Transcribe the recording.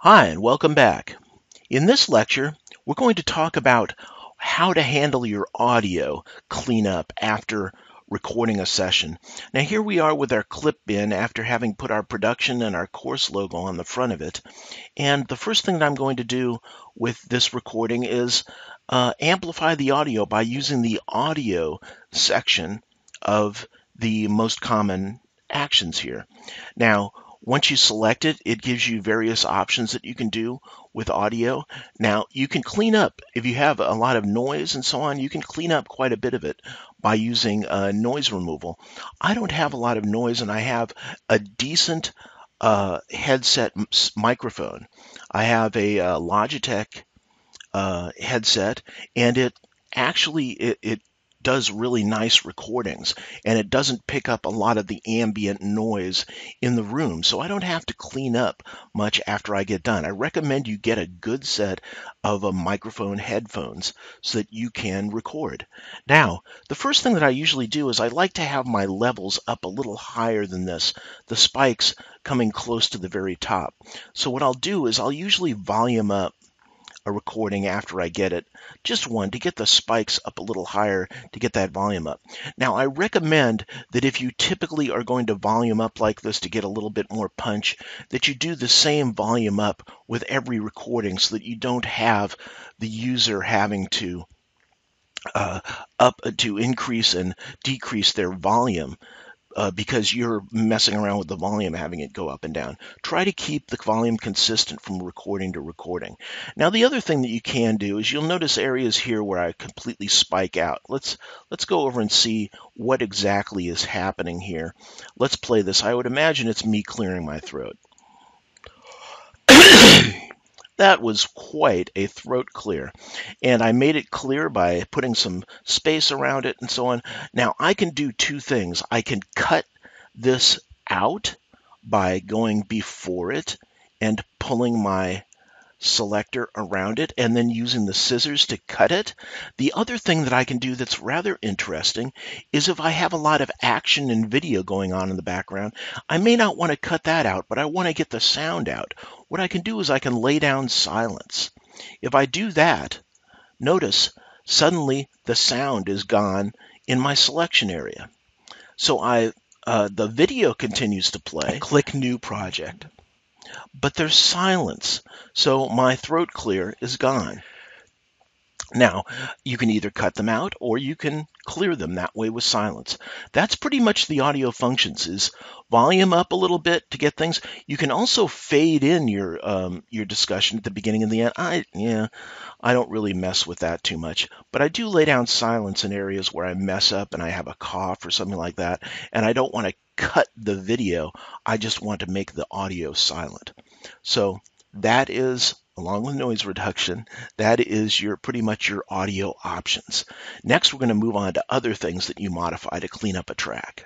Hi, and welcome back. In this lecture, we're going to talk about how to handle your audio cleanup after recording a session. Now here we are with our clip bin after having put our production and our course logo on the front of it. And the first thing that I'm going to do with this recording is amplify the audio by using the audio section of the most common actions here. Now, once you select it, it gives you various options that you can do with audio. Now, you can clean up, if you have a lot of noise and so on, you can clean up quite a bit of it by using noise removal. I don't have a lot of noise and I have a decent headset microphone. I have a Logitech headset, and it does really nice recordings, and it doesn't pick up a lot of the ambient noise in the room, so I don't have to clean up much after I get done. I recommend you get a good set of microphone headphones so that you can record. Now, the first thing that I usually do is I like to have my levels up a little higher than this, the spikes coming close to the very top. So what I'll do is I'll usually volume up a recording after I get it, just one, to get the spikes up a little higher to get that volume up. Now, I recommend that if you typically are going to volume up like this to get a little bit more punch, that you do the same volume up with every recording so that you don't have the user having to increase and decrease their volume because you're messing around with the volume, having it go up and down. Try to keep the volume consistent from recording to recording. Now, the other thing that you can do is you'll notice areas here where I completely spike out. Let's go over and see what exactly is happening here. Let's play this. I would imagine it's me clearing my throat. That was quite a throat clear, and I made it clear by putting some space around it and so on. Now, I can do two things. I can cut this out by going before it and pulling my selector around it and then using the scissors to cut it. The other thing that I can do that's rather interesting is if I have a lot of action and video going on in the background, I may not want to cut that out, but I want to get the sound out. What I can do is I can lay down silence. If I do that, notice suddenly the sound is gone in my selection area. So the video continues to play. Click New Project. But there's silence, so my throat clear is gone. Now, you can either cut them out or you can clear them that way with silence. That's pretty much the audio functions, is volume up a little bit to get things. You can also fade in your discussion at the beginning and the end. I don't really mess with that too much, but I do lay down silence in areas where I mess up and I have a cough or something like that, and I don't want to cut the video. I just want to make the audio silent. So that is, along with noise reduction, that is pretty much your audio options. Next, we're going to move on to other things that you modify to clean up a track.